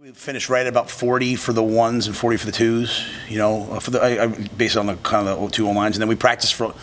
we finished right at about 40 for the ones and 40 for the twos, based on the kind of the 2 lines. And then we practiced for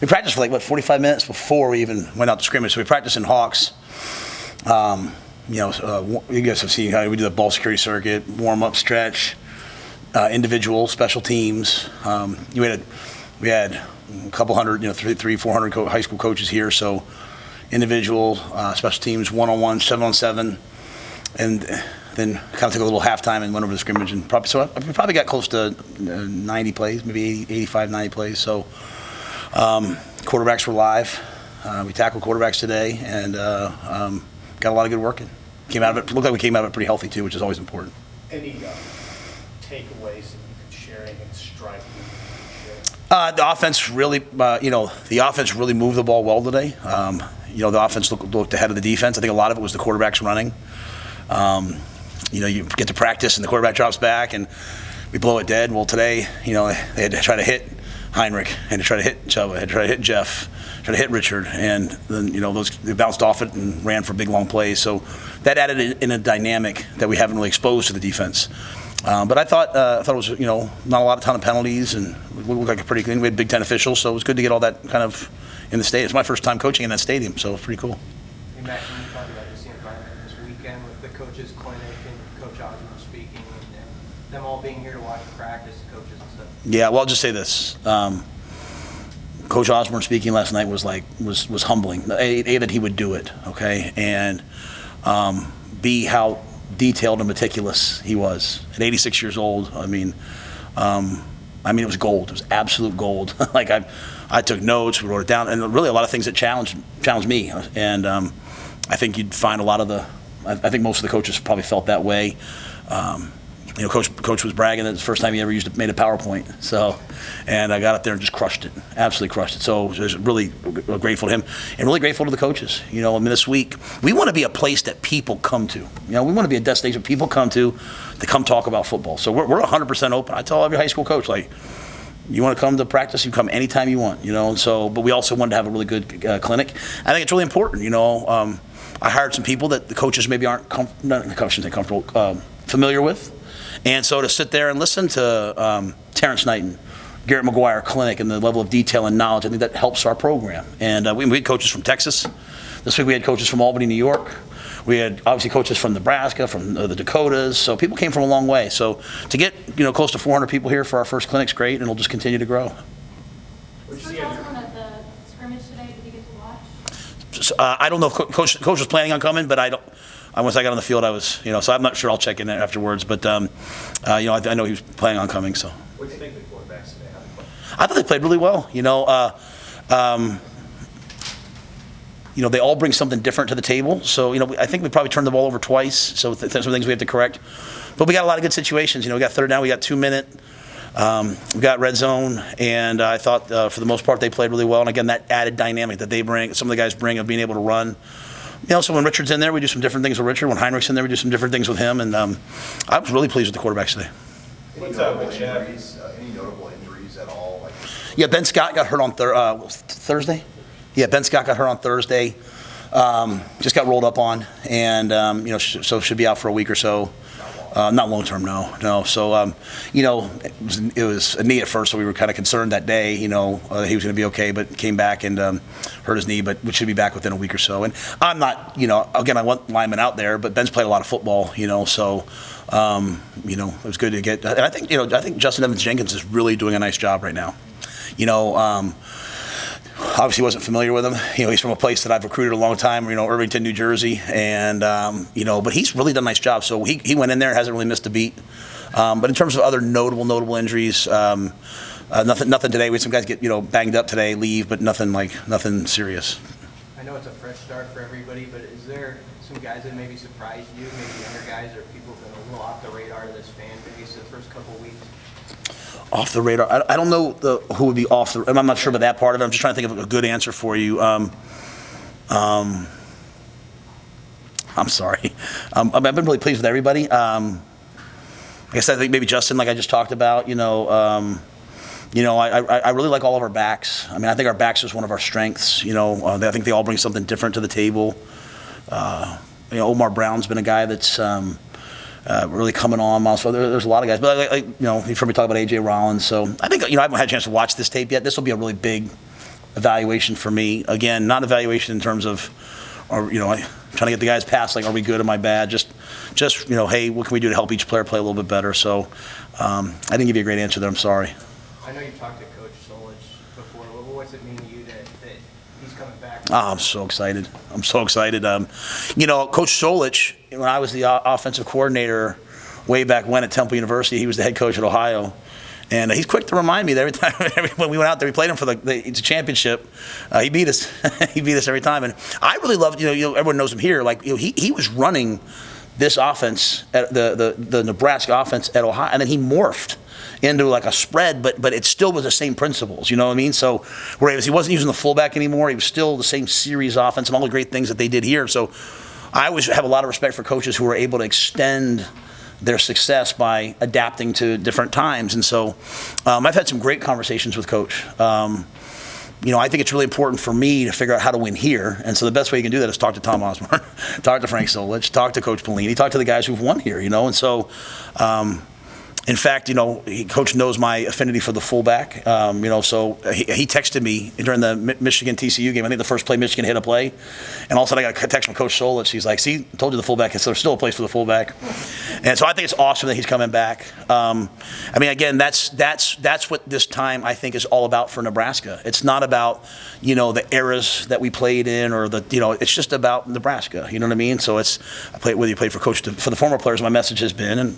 like, 45 minutes before we even went out to scrimmage. So we practiced in Hawks. You guys have seen how we do the ball security circuit, warm-up, stretch, individual, special teams. We had a couple hundred, 300-400 high school coaches here. So individual, special teams, one-on-one, 7-on-7, and then kind of took a little halftime and went over the scrimmage. And we probably got close to 90 plays, maybe 85, 90 plays. So quarterbacks were live. We tackled quarterbacks today and got a lot of good work in. Looked like we came out of it pretty healthy too, which is always important. Any takeaways that you could share, anything striking? The offense really, the offense really moved the ball well today. The offense looked ahead of the defense. I think a lot of it was the quarterbacks running. You get to practice and the quarterback drops back and we blow it dead. Well, today, they had to try to hit Heinrich, had to try to hit Chuba, had to try to hit Jeff, try to hit Richard, and then they bounced off it and ran for big long plays. So that added in a dynamic that we haven't really exposed to the defense. But I thought it was not a ton of penalties, and we looked like a pretty clean. We had Big Ten officials, so it was good to get all that kind of in the stadium. It's my first time coaching in that stadium, so it was pretty cool. Hey Matt, can you talk about just the environment this weekend with the coaches clinic and Coach Osborne speaking, and them all being here to watch practice, coaches and stuff? Yeah, well, I'll just say this. Coach Osborne speaking last night was humbling. A, that he would do it, okay, and B, how detailed and meticulous he was. At 86 years old, it was gold. It was absolute gold. Like I took notes, we wrote it down, and really a lot of things that challenged me. And I think you'd find a lot of I think most of the coaches probably felt that way. Coach was bragging that it's the first time he ever made a PowerPoint. So, and I got up there and just crushed it, absolutely crushed it. So I was really grateful to him and really grateful to the coaches. This week, we want to be a place that people come to. We want to be a destination people come to come talk about football. So we're 100% open. I tell every high school coach, you want to come to practice, you come anytime you want, but we also wanted to have a really good clinic. I think it's really important, I hired some people that the coaches maybe aren't familiar with. And so to sit there and listen to Terrence Knighton, Garrett McGuire clinic, and the level of detail and knowledge, I think that helps our program. And we had coaches from Texas. This week we had coaches from Albany, New York. We had obviously coaches from Nebraska, from the Dakotas. So people came from a long way. So to get close to 400 people here for our first clinic's great, and it'll just continue to grow. Was Coach Osborne at the scrimmage today? Did you get to watch? So, I don't know if Coach was planning on coming, but once I got on the field, I was, so I'm not sure. I'll check in there afterwards, but I know he was planning on coming. So. What do you think of the quarterbacks today? How they played? I thought they played really well. They all bring something different to the table. So, I think we probably turned the ball over twice. So some things we have to correct, but we got a lot of good situations. We got third down, we got 2 minute. We got red zone, and I thought for the most part they played really well. And again, that added dynamic that they bring, some of the guys bring of being able to run. So when Richard's in there, we do some different things with Richard. When Heinrich's in there, we do some different things with him. And I was really pleased with the quarterbacks today. Any notable injuries at all? Yeah, Ben Scott got hurt on Thursday. Yeah, Ben Scott got hurt on Thursday. Just got rolled up on, and so should be out for a week or so. Not long term, no. So it was a knee at first, so we were kind of concerned that day. He was going to be okay, but came back and hurt his knee, but should be back within a week or so. And I'm not, again, I want linemen out there, but Ben's played a lot of football, so it was good to get. And I think Justin Evans Jenkins is really doing a nice job right now. Obviously wasn't familiar with him. He's from a place that I've recruited a long time, Irvington, New Jersey, and but he's really done a nice job. So he went in there, hasn't really missed a beat. But in terms of other notable injuries, nothing today. We had some guys get banged up today, leave, but nothing serious. I know it's a fresh start for everybody, but is there some guys that maybe surprised you, maybe younger guys or people that are a little off the radar of this fan base the first couple of weeks? Off the radar. I don't know who would be off the. I'm not sure about that part of it. I'm just trying to think of a good answer for you. I'm sorry. I've been really pleased with everybody. I guess I think maybe Justin, like I just talked about. I really like all of our backs. I think our backs is one of our strengths. I think they all bring something different to the table. Omar Brown's been a guy that's. really coming on. So there's a lot of guys. But, you've heard me talk about A.J. Rollins. So I think, I haven't had a chance to watch this tape yet. This will be a really big evaluation for me. Again, not evaluation in terms of, trying to get the guys past, like, are we good, am I bad? Just hey, what can we do to help each player play a little bit better? So I didn't give you a great answer there. I'm sorry. I know you talked to Coach Solich before. What's it mean to you that he's coming back? Oh, I'm so excited. Coach Solich, when I was the offensive coordinator way back when at Temple University, he was the head coach at Ohio. And he's quick to remind me that every time when we went out there, we played him for the championship. He beat us. He beat us every time. And I really loved, everyone knows him here. Like, he was running this offense, at the Nebraska offense at Ohio, and then he morphed into like a spread, but it still was the same principles. You know what I mean? So whereas he wasn't using the fullback anymore, he was still the same series offense and all the great things that they did here. So I always have a lot of respect for coaches who are able to extend their success by adapting to different times. And so I've had some great conversations with Coach. I think it's really important for me to figure out how to win here. And so the best way you can do that is talk to Tom Osborne, talk to Frank Solich, talk to Coach Pelini, talk to the guys who've won here, And so, in fact, Coach knows my affinity for the fullback. So he texted me during the Michigan TCU game. I think the first play Michigan hit a play, and all of a sudden I got a text from Coach Solich. He's like, "See, I told you the fullback. So there's still a place for the fullback." And so I think it's awesome that he's coming back. Again, that's what this time I think is all about for Nebraska. It's not about the eras that we played in or it's just about Nebraska. You know what I mean? So whether you played for the former players, my message has been, and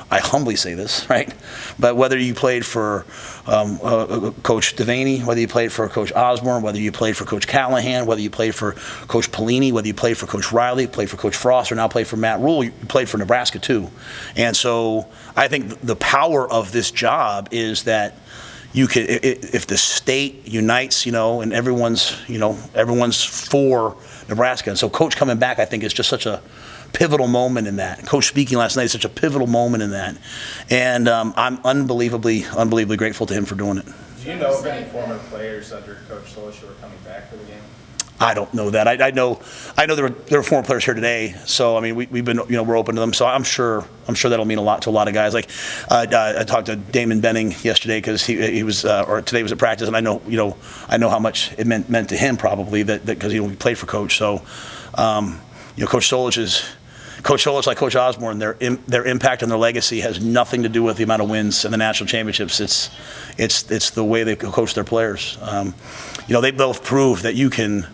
I humbly say this, right? But whether you played for Coach Devaney, whether you played for Coach Osborne, whether you played for Coach Callahan, whether you played for Coach Pelini, whether you played for Coach Riley, played for Coach Frost, or now play for Matt Rhule, you played for Nebraska too. And so I think the power of this job is that you could, if the state unites, and everyone's for Nebraska. And so Coach coming back, I think, is just such a pivotal moment in that. Coach speaking last night is such a pivotal moment in that. And I'm unbelievably grateful to him for doing it. Do you know of any former players under Coach Solich who are coming back for the game? I don't know that. I know there were former players here today. So we've been we're open to them. So I'm sure that'll mean a lot to a lot of guys. Like I talked to Damon Benning yesterday because he was or today was at practice, and I know how much it meant to him probably that because we played for Coach. So Coach Solich, like Coach Osborne, their impact and their legacy has nothing to do with the amount of wins in the national championships. It's the way they coach their players. They both prove that you can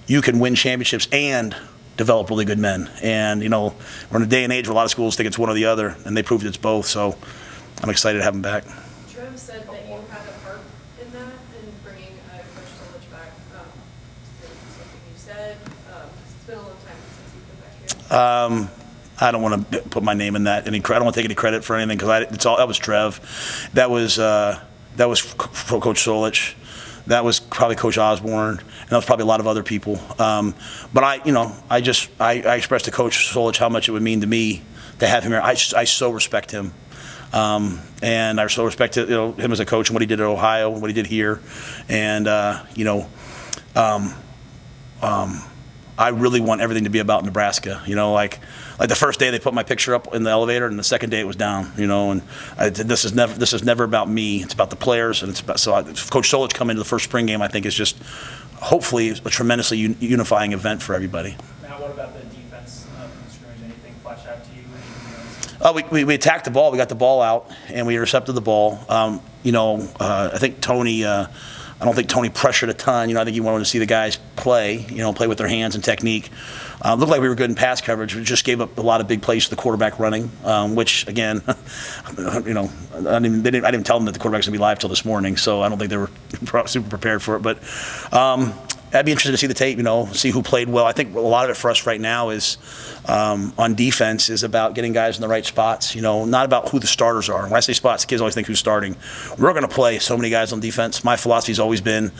win championships and develop really good men. And we're in a day and age where a lot of schools think it's one or the other, and they proved it's both. So I'm excited to have them back. Trev said that you had a part in that, in bringing Coach Solich back. Is it something you said? It's been a long time since you've been back here. I don't want to put my name in that. I don't want to take any credit for anything because that was Trev. That was Coach Solich. That was probably Coach Osborne, and that was probably a lot of other people. But I expressed to Coach Solich how much it would mean to me to have him here. I so respect him, and I so respect him as a coach and what he did at Ohio and what he did here, and I really want everything to be about Nebraska. Like the first day they put my picture up in the elevator, and the second day it was down. And this is never about me. It's about the players, and it's about Coach Solich coming into the first spring game. I think is just hopefully a tremendously unifying event for everybody. Matt, what about the defense in the scrimmage? Anything flash out to you? We attacked the ball. We got the ball out, and we intercepted the ball. I think Tony. I don't think Tony pressured a ton. I think he wanted to see the guys play with their hands and technique. Looked like we were good in pass coverage. We just gave up a lot of big plays to the quarterback running, which again, I didn't tell them that the quarterback's gonna be live till this morning, so I don't think they were super prepared for it. But I'd be interested to see the tape, see who played well. I think a lot of it for us right now is on defense is about getting guys in the right spots, not about who the starters are. When I say spots, kids always think who's starting. We're going to play so many guys on defense. My philosophy's always been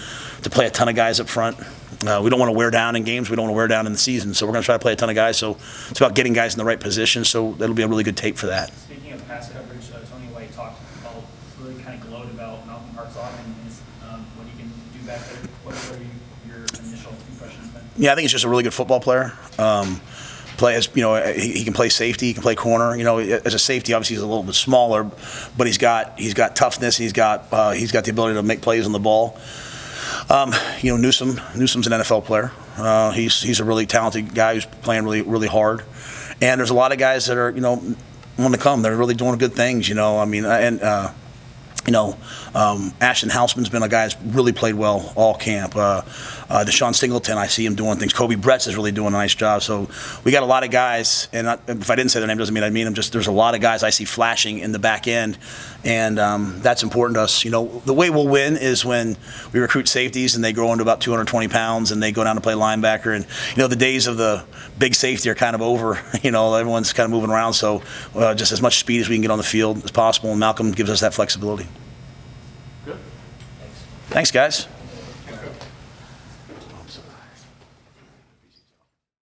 to play a ton of guys up front. We don't want to wear down in games. We don't want to wear down in the season. So we're going to try to play a ton of guys. So it's about getting guys in the right position. So that'll be a really good tape for that. Speaking of pass coverage, Tony White talked about, really kind of glowed about Malcolm Hartzog and what he can do back there. What are your initial impressions been? Yeah, I think he's just a really good football player. play as he can play safety, he can play corner. As a safety, obviously he's a little bit smaller, but he's got toughness. He's got the ability to make plays on the ball. Newsom's an NFL player. He's a really talented guy who's playing really, really hard. And there's a lot of guys that are, want to come. They're really doing good things, Ashton Houseman's been a guy that's really played well all camp. Deshaun Singleton, I see him doing things. Kobe Bretz is really doing a nice job. So we got a lot of guys, and if I didn't say their name, doesn't mean I mean them. Just there's a lot of guys I see flashing in the back end, and that's important to us. The way we'll win is when we recruit safeties and they grow into about 220 pounds and they go down to play linebacker. And the days of the big safety are kind of over. Everyone's kind of moving around. So just as much speed as we can get on the field as possible, and Malcolm gives us that flexibility. Good. Thanks, guys.